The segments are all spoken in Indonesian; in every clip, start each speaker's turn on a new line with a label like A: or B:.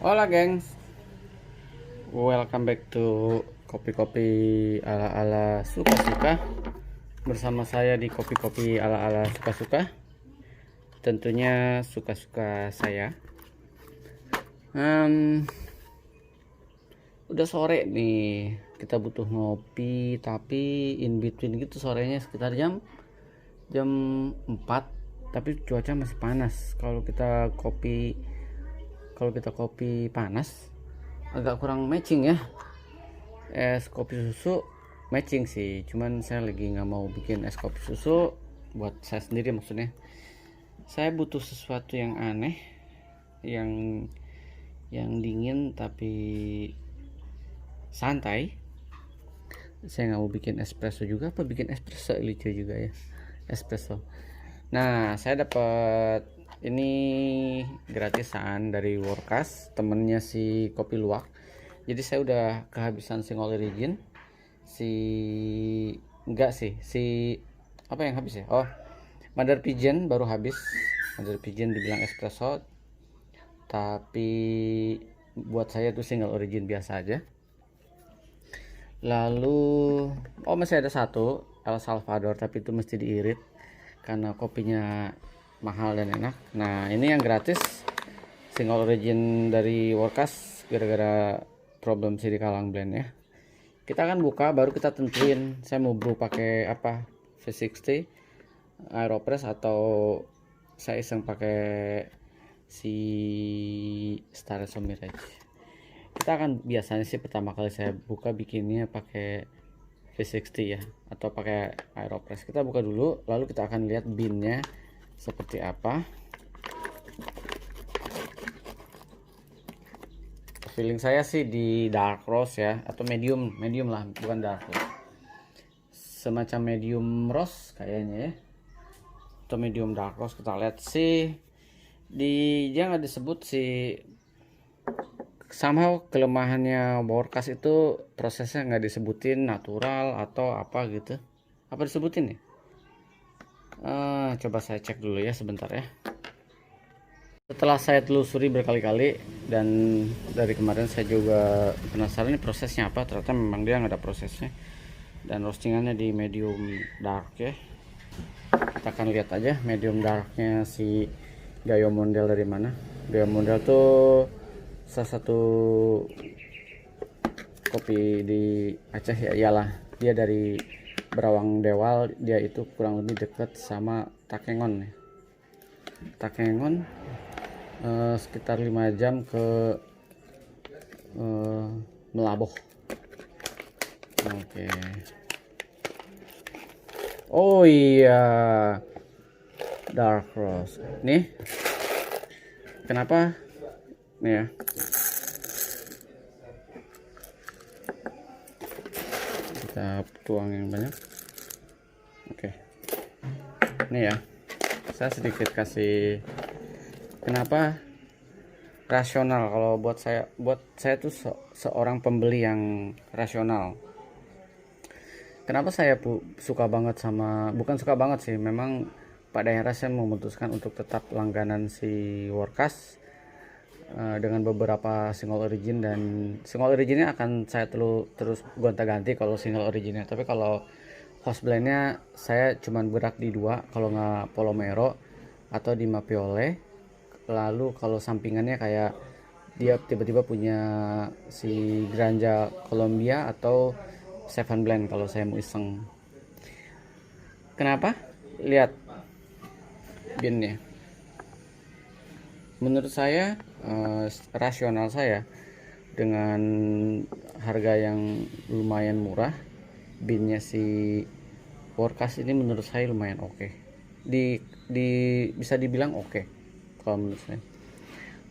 A: Hola gengs, welcome back to kopi-kopi ala-ala suka-suka. Bersama saya di kopi-kopi ala-ala suka-suka. Tentunya suka-suka saya. Udah sore nih, kita butuh ngopi, tapi in between gitu sorenya sekitar jam 4. Tapi cuaca masih panas. Kalau kita kopi panas agak kurang matching ya. Es kopi susu matching sih, cuman saya lagi nggak mau bikin es kopi susu buat saya sendiri. Maksudnya saya butuh sesuatu yang aneh, yang dingin tapi santai. Saya nggak mau bikin espresso juga, apa bikin espresso lucu juga ya, espresso. Nah, saya dapat ini gratisan dari Workas, temennya si Kopi Luwak. Jadi saya udah kehabisan single origin. Si enggak sih, si apa yang habis ya? Oh, Mother Pigeon baru habis. Mother Pigeon dibilang espresso, tapi buat saya tuh single origin biasa aja. Lalu masih ada satu El Salvador, tapi itu mesti diirit karena kopinya mahal dan enak. Nah, ini yang gratis single origin dari Workas gara-gara problem sih di Kalang Blend ya. Kita akan buka baru kita tentuin saya mau brew pakai apa, V60 Aeropress atau saya iseng pakai si Espresso Mirage. Kita akan biasanya sih pertama kali saya buka bikinnya pakai V60 ya, atau pakai Aeropress. Kita buka dulu, lalu kita akan lihat binnya seperti apa. Feeling saya sih di dark roast ya, atau medium lah, bukan dark roast. Semacam medium roast kayaknya ya, atau medium dark roast. Kita lihat sih dia nggak disebut sih. Somehow kelemahannya Workas itu prosesnya nggak disebutin natural atau apa gitu. Apa disebutin ya? Coba saya cek dulu ya sebentar ya. Setelah saya telusuri berkali-kali dan dari kemarin saya juga penasaran ini prosesnya apa. Ternyata memang dia nggak ada prosesnya. Dan roastingannya di medium dark ya. Kita akan lihat aja medium darknya si Gayo Mondel dari mana. Gayo Mondel tuh salah satu kopi di Aceh ya, iyalah dia dari Berawang Dewal. Dia itu kurang lebih dekat sama Takengon ya. Takengon sekitar 5 jam ke Melaboh. Oke. Oh iya, dark roast nih. Kenapa nih ya, kita tuang yang banyak. Oke, ini ya saya sedikit kasih. Kenapa rasional? Kalau buat saya tuh seorang pembeli yang rasional. Kenapa saya suka banget sama, bukan suka banget sih, memang pada akhirnya saya memutuskan untuk tetap langganan si Workas dengan beberapa single origin. Dan single originnya akan saya terus gonta-ganti kalau single originnya. Tapi kalau host blendnya saya cuman berak di dua, kalau nggak Polomero atau di Mapiole. Lalu kalau sampingannya kayak dia tiba-tiba punya si Granja Colombia atau Seven Blend kalau saya mau iseng. Kenapa? Lihat binnya. Menurut saya rasional saya dengan harga yang lumayan murah, binnya si Workas ini menurut saya lumayan oke. Bisa dibilang oke kalau menurut saya.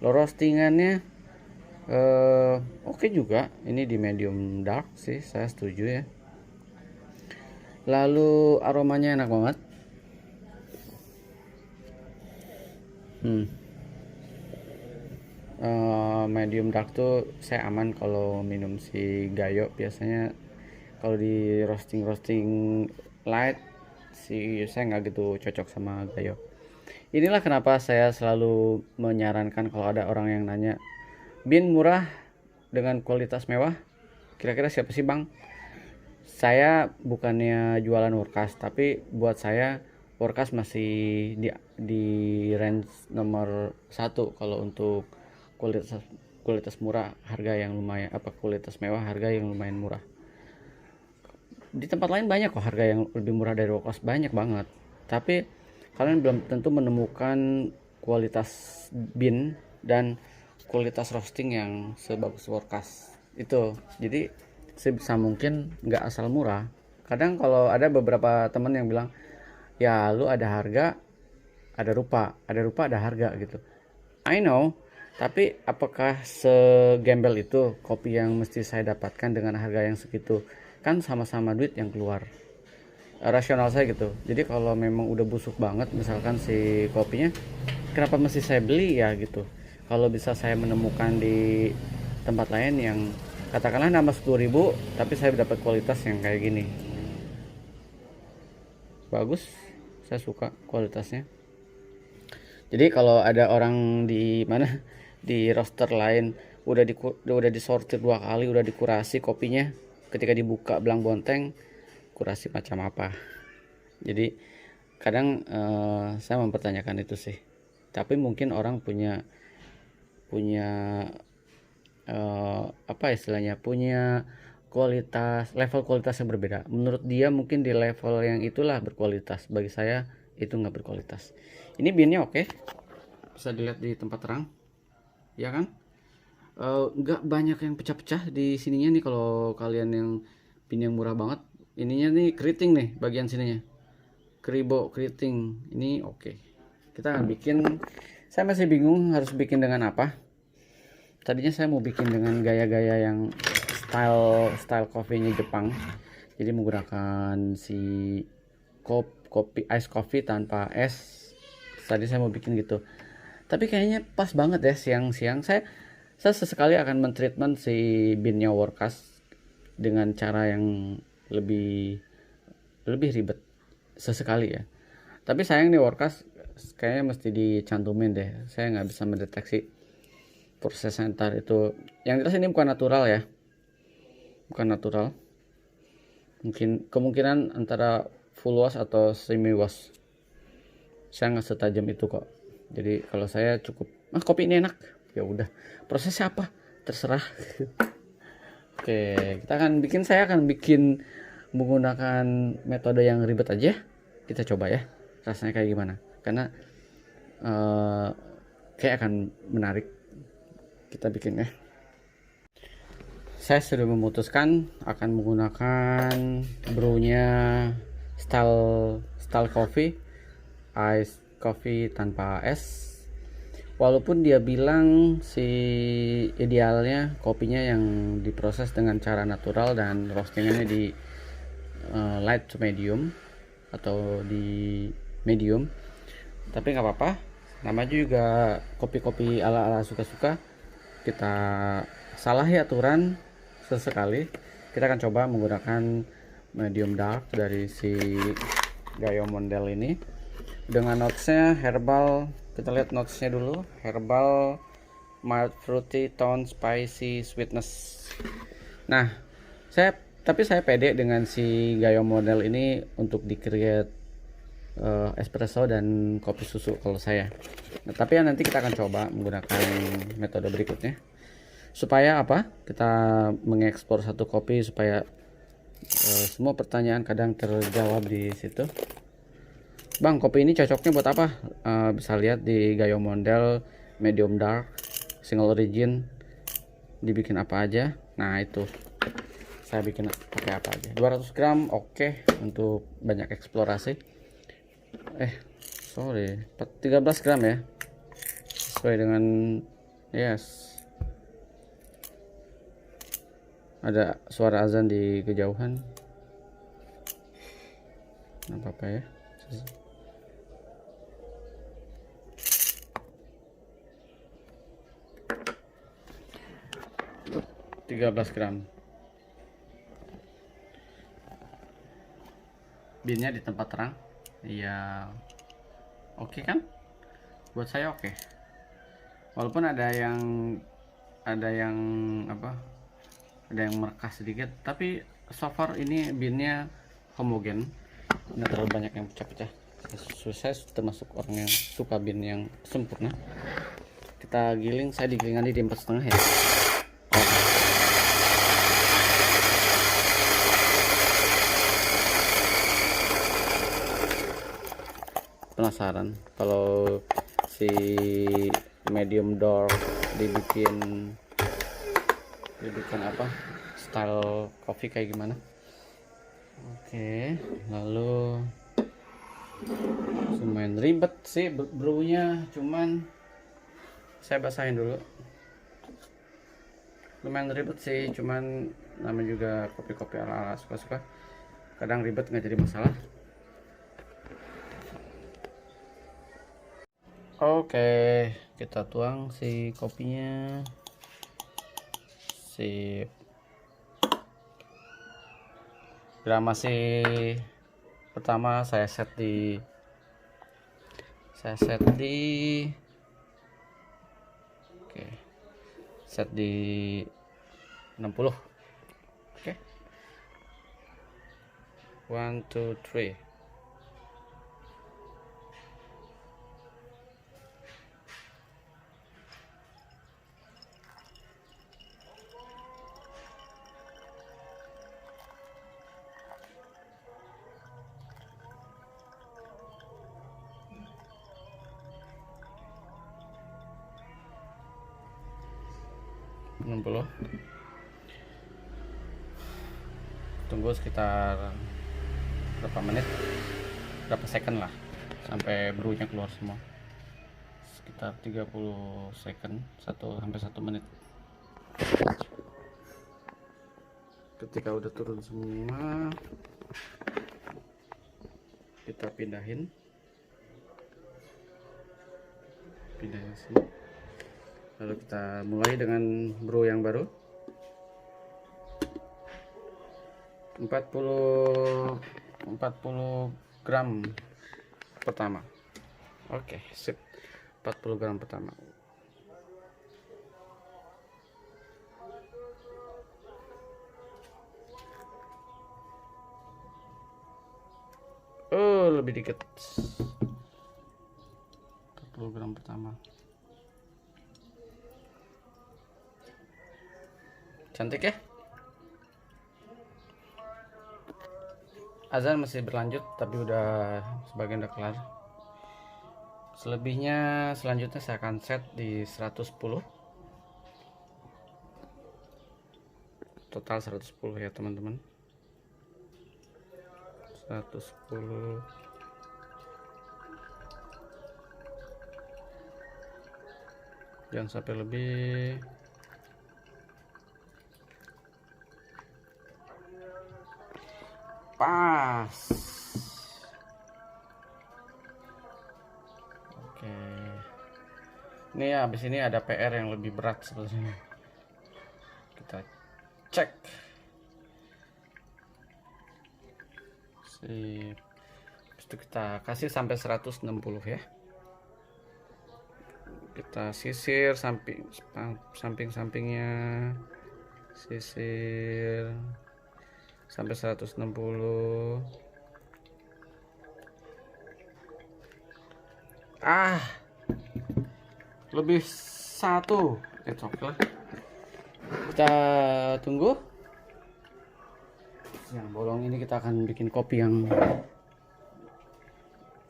A: Lo roastingannya oke juga. Ini di medium dark sih, saya setuju ya. Lalu aromanya enak banget. Medium dark tuh saya aman kalau minum si Gayo. Biasanya kalau di roasting light si saya nggak gitu cocok sama Gayo. Inilah kenapa saya selalu menyarankan kalau ada orang yang nanya bin murah dengan kualitas mewah, kira-kira siapa sih bang? Saya bukannya jualan workas, tapi buat saya workas masih di range nomor satu kalau untuk kualitas kualitas murah, harga yang lumayan, apa kualitas mewah, harga yang lumayan murah. Di tempat lain banyak kok harga yang lebih murah dari workas, banyak banget. Tapi kalian belum tentu menemukan kualitas bin dan kualitas roasting yang sebagus workas itu. Jadi sebisa mungkin nggak asal murah. Kadang kalau ada beberapa teman yang bilang, ya lu ada harga ada rupa ada harga gitu. I know, tapi apakah segembel itu kopi yang mesti saya dapatkan dengan harga yang segitu? Kan sama-sama duit yang keluar. Rasional saya gitu. Jadi kalau memang udah busuk banget misalkan si kopinya, kenapa mesti saya beli ya gitu. Kalau bisa saya menemukan di tempat lain yang katakanlah nambah 10.000 tapi saya dapat kualitas yang kayak gini, bagus, saya suka kualitasnya. Jadi kalau ada orang di mana di roster lain udah disortir 2 kali, udah dikurasi kopinya, ketika dibuka belang bonteng, kurasi macam apa. Jadi kadang saya mempertanyakan itu sih. Tapi mungkin orang punya punya apa istilahnya, punya level kualitas yang berbeda. Menurut dia mungkin di level yang itulah berkualitas, bagi saya itu nggak berkualitas. Ini binnya oke, bisa dilihat di tempat terang ya kan. Nggak banyak yang pecah-pecah di sininya nih. Kalau kalian yang bin yang murah banget, ininya nih keriting nih bagian sininya, keriting ini oke. Kita akan bikin, saya masih bingung harus bikin dengan apa. Tadinya saya mau bikin dengan gaya-gaya yang style coffee-nya Jepang, jadi menggunakan si kopi ice coffee tanpa es. Tadi saya mau bikin gitu, tapi kayaknya pas banget ya siang-siang. Saya sesekali akan mentreatment si binnya workas dengan cara yang lebih ribet sesekali ya. Tapi sayang nih workas kayaknya mesti dicantumin deh, saya nggak bisa mendeteksi proses entar itu. Yang jelas ini bukan natural ya, bukan natural. Mungkin kemungkinan antara full wash atau semi wash. Saya nggak setajam itu kok. Jadi kalau saya cukup, kopi ini enak, ya udah. Prosesnya apa? Terserah. Oke, saya akan bikin menggunakan metode yang ribet aja. Kita coba ya, rasanya kayak gimana. Karena kayak akan menarik. Kita bikin ya. Saya sudah memutuskan akan menggunakan brewnya style coffee, ice coffee tanpa es. Walaupun dia bilang si idealnya kopinya yang diproses dengan cara natural dan roastingannya di light to medium atau di medium, tapi nggak apa-apa, namanya juga kopi-kopi ala-ala suka-suka. Kita salahi aturan sesekali. Kita akan coba menggunakan medium dark dari si Gayo Mondelez ini dengan notesnya herbal. Kita lihat notesnya dulu, herbal, mild fruity, tone, spicy, sweetness. Nah, saya pede dengan si Gayo Mondelez ini untuk di-create espresso dan kopi susu kalau saya. Nah, tapi ya nanti kita akan coba menggunakan metode berikutnya supaya apa? Kita mengekspor satu kopi supaya semua pertanyaan kadang terjawab di situ. Bang, kopi ini cocoknya buat apa? Bisa lihat di Gayo Mondelez medium dark single origin dibikin apa aja. Nah, itu saya bikin pakai apa aja. 200 gram oke untuk banyak eksplorasi. 13 gram ya, sesuai dengan yes. Ada suara azan di kejauhan, nggak apa-apa ya. 13 gram. Binnya di tempat terang. Iya, oke kan? Buat saya oke. Walaupun ada yang ada yang apa, ada yang merekah sedikit, tapi so far ini binnya homogen, nggak terlalu banyak yang pecah-pecah. Saya termasuk orang yang suka bin yang sempurna. Kita giling, saya digilingan di 4,5 ya. Penasaran kalau si medium door dibikin apa, style coffee kayak gimana. Oke, lalu lumayan ribet sih brewnya, cuman saya basahin dulu. Lumayan ribet sih, cuman namanya juga kopi-kopi ala-ala suka-suka, kadang ribet nggak jadi masalah. Oke, kita tuang si kopinya. Sip. Gramasi pertama saya set di oke, set di 60. Oke. 1 2 3. Tunggu sekitar berapa menit, berapa second lah, sampai brewnya keluar semua. Sekitar 30 second, 1 menit. Ketika udah turun semua, kita pindahin sini. Lalu kita mulai dengan brew yang baru. 40 gram pertama. Oke, sip. 40 gram pertama. Oh, lebih dikit. 40 gram pertama. Cantik ya? Azan masih berlanjut, tapi udah sebagian udah kelar. Selebihnya selanjutnya saya akan set di 110. Total 110 ya teman-teman. 110. Jangan sampai lebih. Pas. Oke. Ini ya, habis ini ada PR yang lebih berat sebenarnya. Kita cek. Sip. Habis itu kita kasih sampai 160 ya. Kita sisir samping-sampingnya. Sisir sampai 160. Lebih satu. Oke. Kita tunggu. Yang bolong ini kita akan bikin kopi yang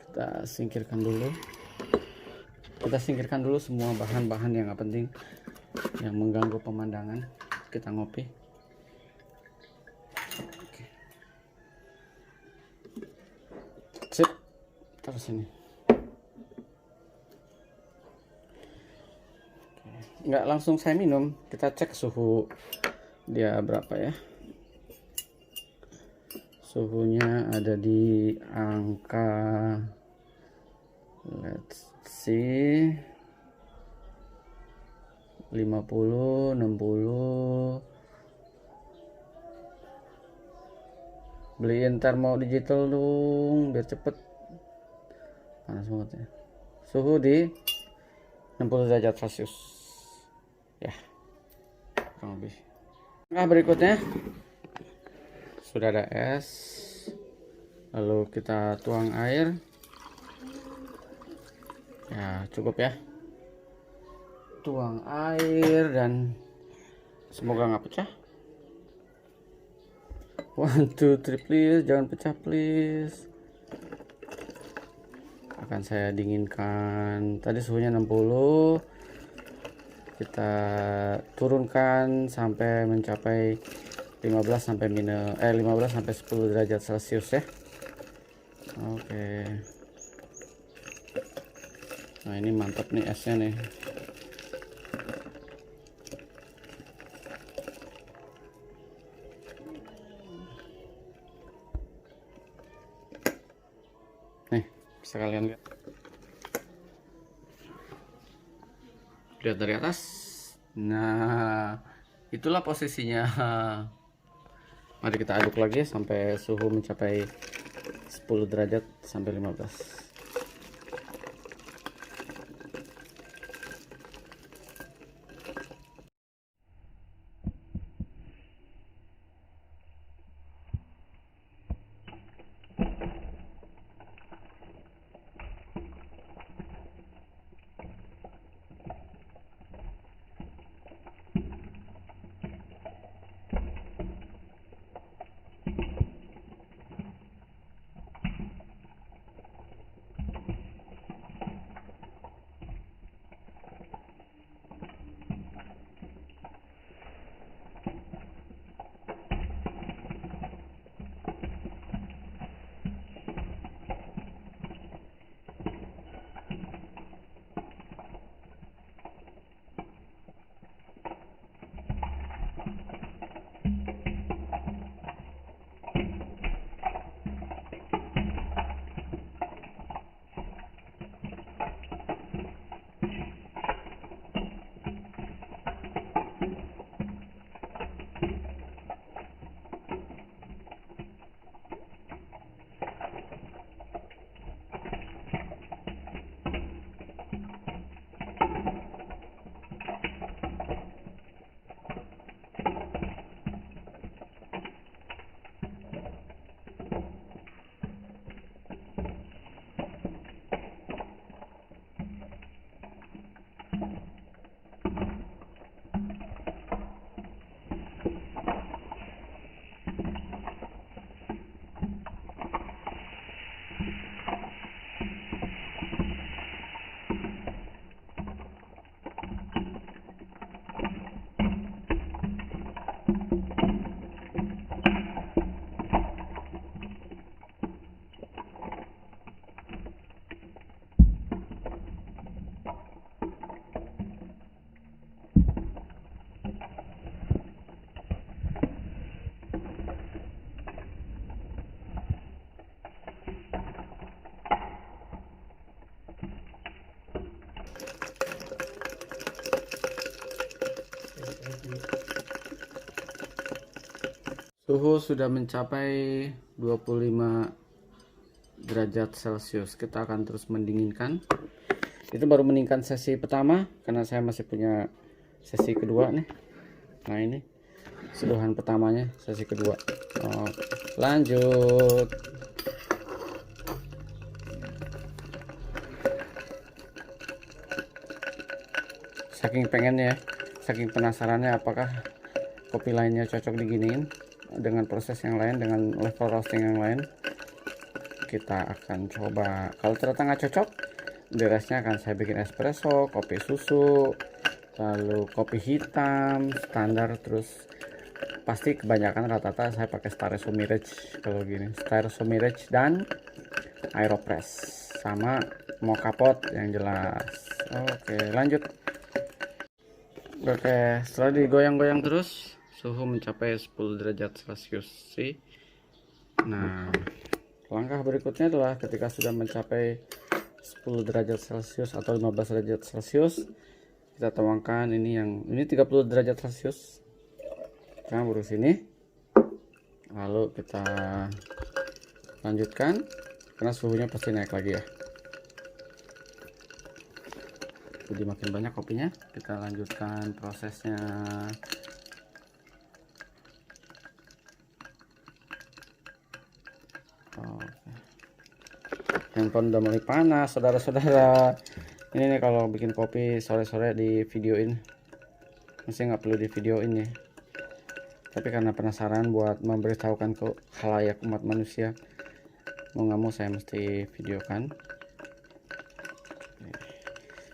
A: kita singkirkan dulu. Kita singkirkan dulu semua bahan-bahan yang nggak penting, yang mengganggu pemandangan. Kita ngopi. Oke. Sip. Taruh sini. Nggak langsung saya minum, kita cek suhu dia berapa ya. Suhunya ada di angka, let's see, 50, 60. Beliin termo digital dong biar cepet, panas banget ya. Suhu di 60 derajat Celcius ya. kurang lebih. Nah, berikutnya sudah ada es, lalu kita tuang air ya, cukup ya, tuang air dan semoga nggak pecah. 1 2 3 please, jangan pecah please. Akan saya dinginkan, tadi suhunya 60, kita turunkan sampai mencapai 15 sampai 10 derajat Celcius ya. Oke. Nah, ini mantap nih esnya nih. Nih, bisa kalian lihat dari atas. Nah, itulah posisinya. Mari kita aduk lagi sampai suhu mencapai 10 derajat sampai 15. Suhu sudah mencapai 25 derajat Celcius. Kita akan terus mendinginkan. Itu baru meningkat sesi pertama, karena saya masih punya sesi kedua nih. Nah, ini seduhan pertamanya, sesi kedua. Lanjut. Saking pengennya, saking penasarannya apakah kopi lainnya cocok diginiin dengan proses yang lain, dengan level roasting yang lain, kita akan coba. Kalau ternyata nggak cocok, the restnya akan saya bikin espresso, kopi susu, lalu kopi hitam standar. Terus pasti kebanyakan rata-rata saya pakai espresso mirage. Kalau gini espresso mirage dan aeropress sama mocha pot yang jelas. Oke, lanjut. Oke, setelah digoyang-goyang terus, suhu mencapai 10 derajat Celcius sih. Nah, langkah berikutnya adalah ketika sudah mencapai 10 derajat Celcius atau 15 derajat Celcius, kita tuangkan ini 30 derajat Celcius. Kita urus ini. Lalu kita lanjutkan karena suhunya pasti naik lagi ya. Jadi makin banyak kopinya, kita lanjutkan prosesnya. Oke. Handphone udah mulai panas, saudara-saudara. Ini nih kalau bikin kopi sore-sore di videoin, mesti nggak perlu di videoin ya, tapi karena penasaran buat memberitahukan ke khalayak umat manusia, mau nggak mau saya mesti videokan.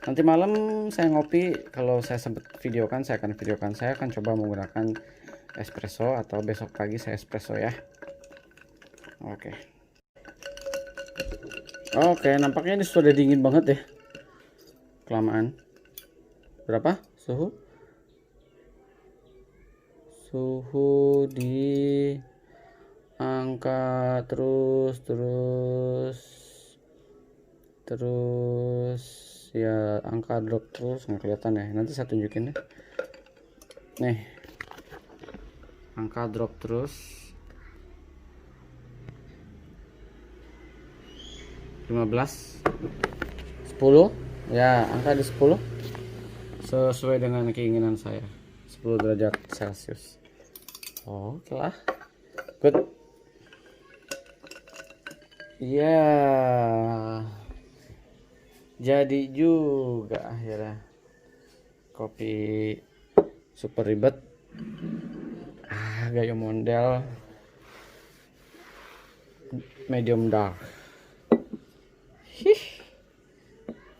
A: Nanti malam saya ngopi, kalau saya sempat videokan saya akan videokan. Saya akan coba menggunakan espresso, atau besok pagi saya espresso ya. Oke. Oke, nampaknya ini sudah dingin banget ya. Kelamaan. Berapa suhu? Suhu di angka terus ya, angka drop terus, nggak kelihatan ya, nanti saya tunjukin ya. Nih, angka drop terus 15, 10 ya, angka di 10 sesuai dengan keinginan saya, 10 derajat celcius. Oke lah, good. Ya, jadi juga akhirnya kopi super ribet. Gaya model medium dark.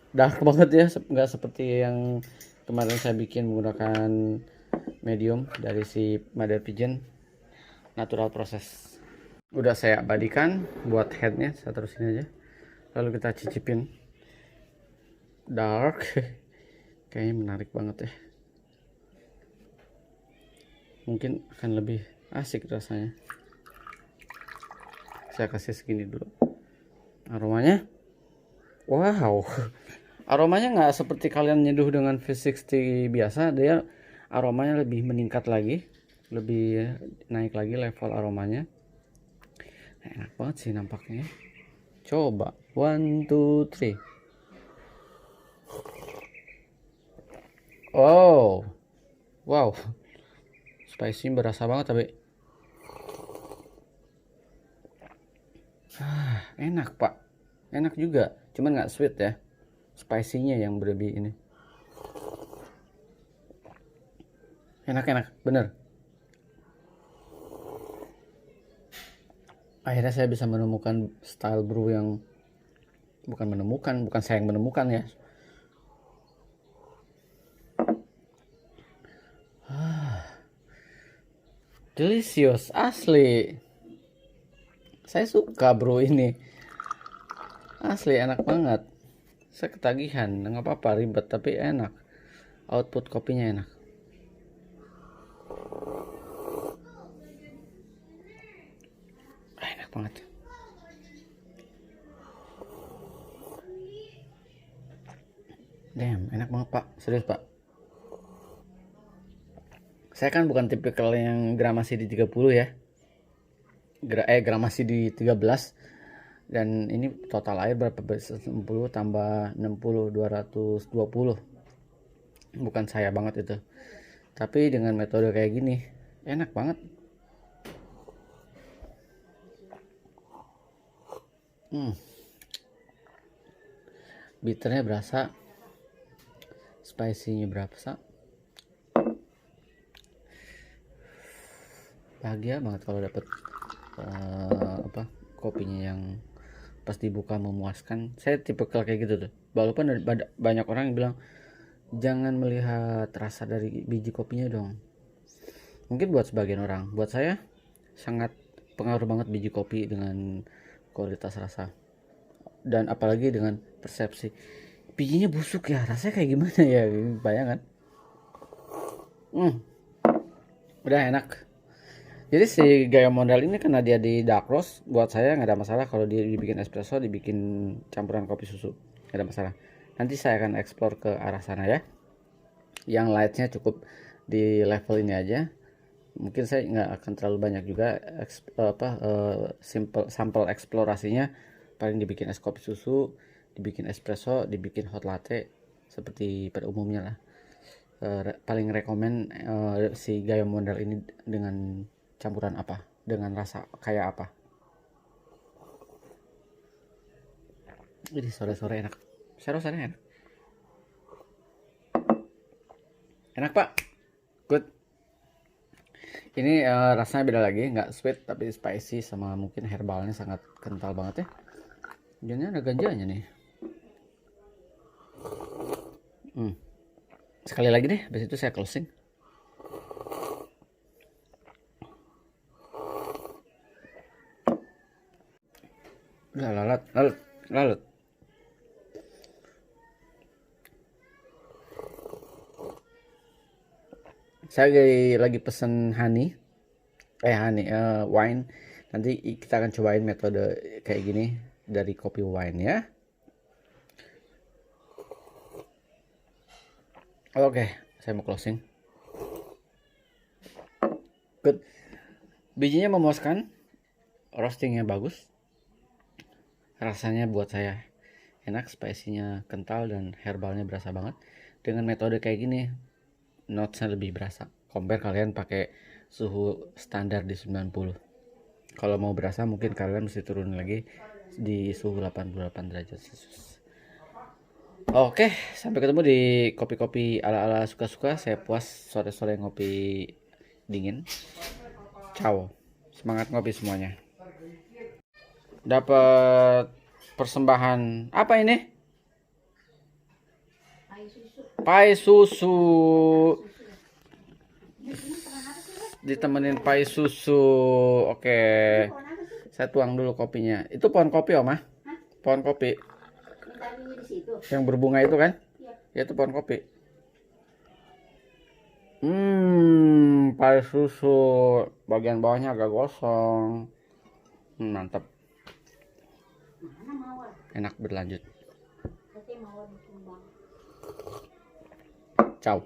A: Dark banget ya, nggak seperti yang kemarin saya bikin menggunakan medium dari si Mother Pigeon natural process. Udah saya abadikan buat headnya, saya terusin aja, lalu kita cicipin dark. Kayaknya menarik banget ya, mungkin akan lebih asik rasanya. Saya kasih segini dulu. Aromanya, wow, aromanya nggak seperti kalian nyeduh dengan V60 biasa. Dia aromanya lebih meningkat lagi, lebih naik lagi level aromanya. Enak banget sih nampaknya. Coba 1, 2, 3. Oh wow, spicy berasa banget, tapi enak pak, enak juga, cuman nggak sweet ya, spicy-nya yang berlebih ini. Enak bener. Akhirnya saya bisa menemukan style brew yang bukan saya yang menemukan ya. Delicious asli, saya suka bro ini, asli enak banget. Saya ketagihan, nggak apa-apa ribet tapi enak, output kopinya enak. Enak banget. Damn, enak banget pak, serius pak. Saya kan bukan tipikal yang gramasi di 30 ya, gramasi di 13. Dan ini total air berapa, 60 tambah 60, 220. Bukan saya banget itu, tapi dengan metode kayak gini enak banget. Bitternya berasa, spicy-nya berasa. Bahagia banget kalau dapet kopinya yang pas dibuka memuaskan. Saya tipe kayak gitu tuh, walaupun banyak orang yang bilang jangan melihat rasa dari biji kopinya dong. Mungkin buat sebagian orang, buat saya sangat pengaruh banget biji kopi dengan kualitas rasa, dan apalagi dengan persepsi. Bijinya busuk ya, rasanya kayak gimana ya, bayangan. Udah enak. Jadi si gaya model ini karena dia di dark roast, buat saya nggak ada masalah kalau dia dibikin espresso, dibikin campuran kopi susu, nggak ada masalah. Nanti saya akan explore ke arah sana ya. Yang lightnya cukup di level ini aja. Mungkin saya nggak akan terlalu banyak juga simple sampel eksplorasinya. Paling dibikin es kopi susu, dibikin espresso, dibikin hot latte seperti pada umumnya lah. Paling rekomen si gaya model ini dengan campuran apa, dengan rasa kayak apa. Ini sore-sore enak. Sore-sore enak. Enak Pak. Good. Ini rasanya beda lagi, nggak sweet tapi spicy sama mungkin herbalnya sangat kental banget ya. Jadinya ada ganjanya nih. Sekali lagi deh, habis itu saya closing. Udah lalat. Saya lagi pesen honey wine. Nanti kita akan cobain metode kayak gini dari kopi wine ya. Oke, saya mau closing. Good. Bijinya memuaskan, roastingnya bagus, rasanya buat saya enak, spicy-nya kental dan herbalnya berasa banget. Dengan metode kayak gini, notesnya lebih berasa. Compare kalian pakai suhu standar di 90. Kalau mau berasa mungkin kalian mesti turun lagi di suhu 88 derajat Celcius. Oke, sampai ketemu di kopi-kopi ala-ala suka-suka. Saya puas sore-sore ngopi dingin. Ciao. Semangat ngopi semuanya. Dapat persembahan apa ini? Pai susu. Ditemenin pai susu. Oke. Saya tuang dulu kopinya. Itu pohon kopi, Oma? Pohon kopi. Yang berbunga itu kan? Ya, itu pohon kopi. Pai susu. Bagian bawahnya agak gosong. Mantap. Enak berlanjut. Ciao.